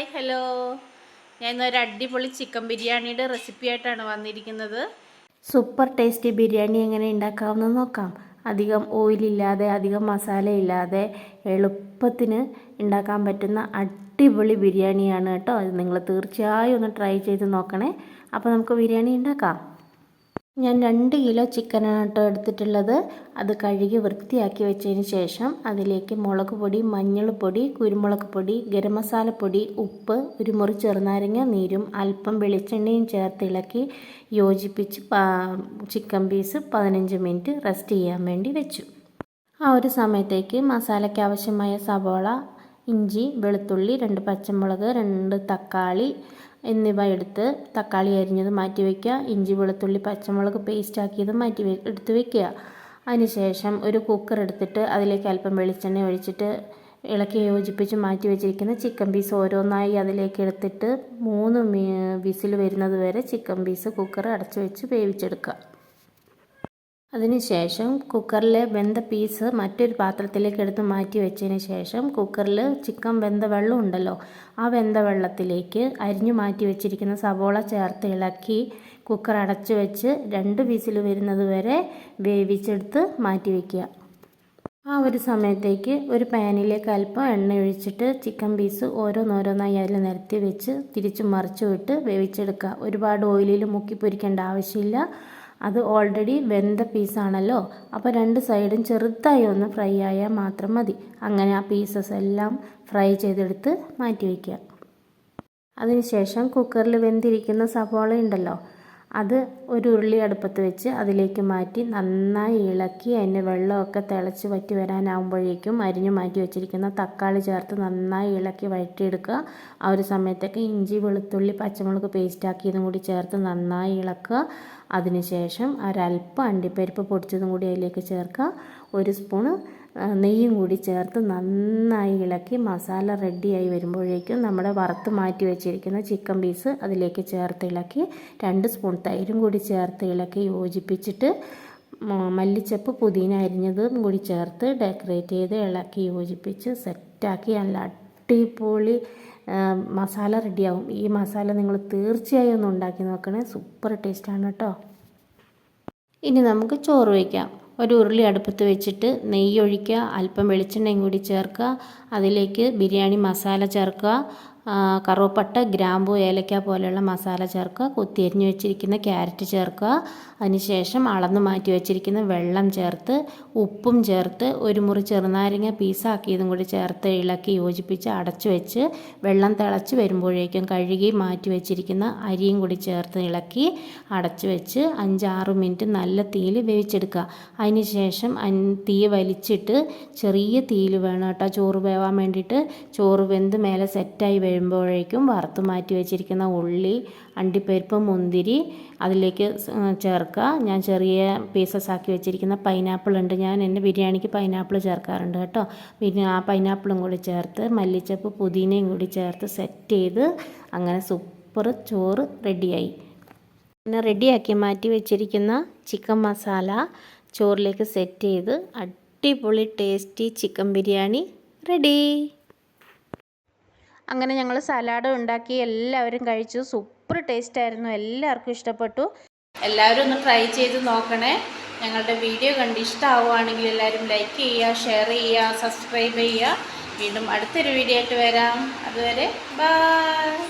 Hello, ഞാൻ ഇന്നൊരു അടിപൊളി ചിക്കൻ ബിരിയാണിയുടെ റെസിപ്പി ആയിട്ടാണ് വന്നിരിക്കുന്നത്. സൂപ്പർ ടേസ്റ്റി ബിരിയാണി എങ്ങനെ ഉണ്ടാക്കാമെന്ന് നോക്കാം. അധികം ഓയിലില്ലാതെ അധികം മസാല ഇല്ലാതെ എളുപ്പത്തിന് ഉണ്ടാക്കാൻ പറ്റുന്ന അടിപൊളി ബിരിയാണിയാണ് കേട്ടോ. അത് നിങ്ങൾ തീർച്ചയായും ഒന്ന് ട്രൈ ചെയ്ത് നോക്കണേ. അപ്പോൾ നമുക്ക് ബിരിയാണി ഉണ്ടാക്കാം. ഞാൻ 2 കിലോ ചിക്കനാണ് കേട്ടോ എടുത്തിട്ടുള്ളത്. അത് കഴുകി വൃത്തിയാക്കി വെച്ചതിന് ശേഷം അതിലേക്ക് മുളക് പൊടി, മഞ്ഞൾപ്പൊടി, കുരുമുളക് പൊടി, ഗരം മസാലപ്പൊടി, ഉപ്പ്, ഒരു മുറി ചെറുനാരങ്ങ നീരും അല്പം വെളിച്ചെണ്ണയും ചേർത്ത് ഇളക്കി യോജിപ്പിച്ച് ചിക്കൻ പീസ് 15 മിനിറ്റ് റെസ്റ്റ് ചെയ്യാൻ വേണ്ടി വെച്ചു. ആ ഒരു സമയത്തേക്ക് മസാലയ്ക്ക് ആവശ്യമായ സവോള, ഇഞ്ചി, വെളുത്തുള്ളി, 2 പച്ചമുളക്, 2 തക്കാളി എന്നിവ എടുത്ത് തക്കാളി അരിഞ്ഞത് മാറ്റി വയ്ക്കുക. ഇഞ്ചി, വെളുത്തുള്ളി, പച്ചമുളക് പേസ്റ്റ് ആക്കിയത് എടുത്ത് വയ്ക്കുക. അതിനുശേഷം ഒരു കുക്കർ എടുത്തിട്ട് അതിലേക്ക് അല്പം വെളിച്ചെണ്ണ ഒഴിച്ചിട്ട് ഇളക്കി യോജിപ്പിച്ച് മാറ്റി വെച്ചിരിക്കുന്ന ചിക്കൻ പീസ് ഓരോന്നായി അതിലേക്ക് എടുത്തിട്ട് 3 വിസിൽ വരുന്നത് വരെ ചിക്കൻ പീസ് കുക്കർ അടച്ചു വെച്ച് വേവിച്ചെടുക്കുക. അതിനുശേഷം കുക്കറിലെ വെന്ത പീസ് മറ്റൊരു പാത്രത്തിലേക്ക് എടുത്ത് മാറ്റി വെച്ചതിന് ശേഷം കുക്കറിൽ ചിക്കൻ വെന്ത വെള്ളം ഉണ്ടല്ലോ, ആ വെന്ത വെള്ളത്തിലേക്ക് അരിഞ്ഞു മാറ്റി വെച്ചിരിക്കുന്ന സവോള ചേർത്ത് ഇളക്കി കുക്കർ അടച്ചു വെച്ച് 2 വിസിൽ വരുന്നത് വരെ വേവിച്ചെടുത്ത് മാറ്റി വയ്ക്കുക. ആ ഒരു സമയത്തേക്ക് ഒരു പാനിലേക്ക് അല്പം എണ്ണ ഒഴിച്ചിട്ട് ചിക്കൻ പീസ് ഓരോന്നോരോന്നായി അതിൽ നിരത്തി വെച്ച് തിരിച്ചു മറിച്ചു വിട്ട് വേവിച്ചെടുക്കുക. ഒരുപാട് ഓയിലിൽ മുക്കി പൊരിക്കേണ്ട ആവശ്യമില്ല. അത് ഓൾറെഡി വെന്ത പീസാണല്ലോ, അപ്പോൾ 2 സൈഡും ചെറുതായി ഒന്ന് ഫ്രൈ ആയാൽ മാത്രം മതി. അങ്ങനെ ആ പീസസ് എല്ലാം ഫ്രൈ ചെയ്തെടുത്ത് മാറ്റി വയ്ക്കുക. അതിനുശേഷം കുക്കറിൽ വെന്തിരിക്കുന്ന സവോള ഉണ്ടല്ലോ, അത് ഒരു ഉരുളി അടുപ്പത്ത് വെച്ച് അതിലേക്ക് മാറ്റി നന്നായി ഇളക്കി അതിൻ്റെ വെള്ളമൊക്കെ തിളച്ച് വറ്റി വരാനാകുമ്പോഴേക്കും അരിഞ്ഞു മാറ്റി വെച്ചിരിക്കുന്ന തക്കാളി ചേർത്ത് നന്നായി ഇളക്കി വഴറ്റിയെടുക്കുക. ആ ഒരു സമയത്തൊക്കെ ഇഞ്ചി, വെളുത്തുള്ളി, പച്ചമുളക് പേസ്റ്റാക്കിയതും കൂടി ചേർത്ത് നന്നായി ഇളക്കുക. അതിനുശേഷം ഒരല്പം അണ്ടിപ്പരിപ്പ് പൊടിച്ചതും കൂടി അതിലേക്ക് ചേർക്കുക. 1 സ്പൂണ് നെയ്യും കൂടി ചേർത്ത് നന്നായി ഇളക്കി മസാല റെഡിയായി വരുമ്പോഴേക്കും നമ്മുടെ വറുത്ത് മാറ്റി വെച്ചിരിക്കുന്ന ചിക്കൻ പീസ് അതിലേക്ക് ചേർത്ത് ഇളക്കി 2 സ്പൂൺ തൈരും കൂടി ചേർത്ത് ഇളക്കി യോജിപ്പിച്ചിട്ട് മല്ലിച്ചപ്പ്, പുതിന അരിഞ്ഞതും കൂടി ചേർത്ത് ഡെക്കറേറ്റ് ചെയ്ത് ഇളക്കി യോജിപ്പിച്ച് സെറ്റാക്കി നല്ല അടിപൊളി മസാല റെഡിയാവും. ഈ മസാല നിങ്ങൾ തീർച്ചയായും ഒന്ന് ഉണ്ടാക്കി നോക്കണേ, സൂപ്പർ ടേസ്റ്റാണ് കേട്ടോ. ഇനി നമുക്ക് ചോറ് വയ്ക്കാം. ഒരു ഉരുളി അടുപ്പത്ത് വെച്ചിട്ട് നെയ്യ് ഒഴിക്കുക, അല്പം വെളിച്ചെണ്ണയും കൂടി ചേർക്കുക. അതിലേക്ക് ബിരിയാണി മസാല ചേർക്കുക, കറുവപ്പട്ട, ഗ്രാമ്പു, ഏലക്ക പോലെയുള്ള മസാല ചേർക്കുക. കൊത്തിയരിഞ്ഞ് വെച്ചിരിക്കുന്ന ക്യാരറ്റ് ചേർക്കുക. അതിനുശേഷം അളന്ന് മാറ്റി വെച്ചിരിക്കുന്ന വെള്ളം ചേർത്ത് ഉപ്പും ചേർത്ത് ഒരു മുറി ചെറുനാരങ്ങ പീസാക്കിയതും കൂടി ചേർത്ത് ഇളക്കി യോജിപ്പിച്ച് അടച്ചു വെച്ച് വെള്ളം തിളച്ച് വരുമ്പോഴേക്കും കഴുകി മാറ്റി വെച്ചിരിക്കുന്ന അരിയും കൂടി ചേർത്ത് ഇളക്കി അടച്ചു വെച്ച് 5-6 മിനിറ്റ് നല്ല തീയിൽ വേവിച്ചെടുക്കുക. അതിനുശേഷം തീ വലിച്ചിട്ട് ചെറിയ തീയിൽ വേണം കേട്ടോ ചോറ് വേവാൻ വേണ്ടിയിട്ട്. ചോറ് വെന്ത് മേലെ സെറ്റായി വരുമ്പോഴേക്കും വറുത്ത് മാറ്റി വെച്ചിരിക്കുന്ന ഉള്ളി, അണ്ടിപ്പരിപ്പ്, മുന്തിരി അതിലേക്ക് ചേർക്കുക. ഞാൻ ചെറിയ പീസസ് ആക്കി വെച്ചിരിക്കുന്ന പൈനാപ്പിൾ ഉണ്ട്, ഞാൻ എൻ്റെ ബിരിയാണിക്ക് പൈനാപ്പിൾ ചേർക്കാറുണ്ട് കേട്ടോ. പിന്നെ ആ പൈനാപ്പിളും കൂടി ചേർത്ത് മല്ലിച്ചപ്പ്, പുതിനയും കൂടി ചേർത്ത് സെറ്റ് ചെയ്ത് അങ്ങനെ സൂപ്പർ ചോറ് റെഡിയായി. പിന്നെ റെഡിയാക്കി മാറ്റി വെച്ചിരിക്കുന്ന ചിക്കൻ മസാല ചോറിലേക്ക് സെറ്റ് ചെയ്ത് അടിപൊളി ടേസ്റ്റി ചിക്കൻ ബിരിയാണി റെഡി. അങ്ങനെ ഞങ്ങൾ സലാഡ് ഉണ്ടാക്കി എല്ലാവരും കഴിച്ചു. സൂപ്പർ ടേസ്റ്റായിരുന്നു, എല്ലാവർക്കും ഇഷ്ടപ്പെട്ടു. എല്ലാവരും ഒന്ന് ട്രൈ ചെയ്ത് നോക്കണേ. ഞങ്ങളുടെ വീഡിയോ കണ്ട് ഇഷ്ടമാവുകയാണെങ്കിൽ എല്ലാവരും ലൈക്ക് ചെയ്യുക, ഷെയർ ചെയ്യുക, സബ്സ്ക്രൈബ് ചെയ്യുക. വീണ്ടും അടുത്തൊരു വീഡിയോ ആയിട്ട് വരാം. അതുവരെ ബൈ.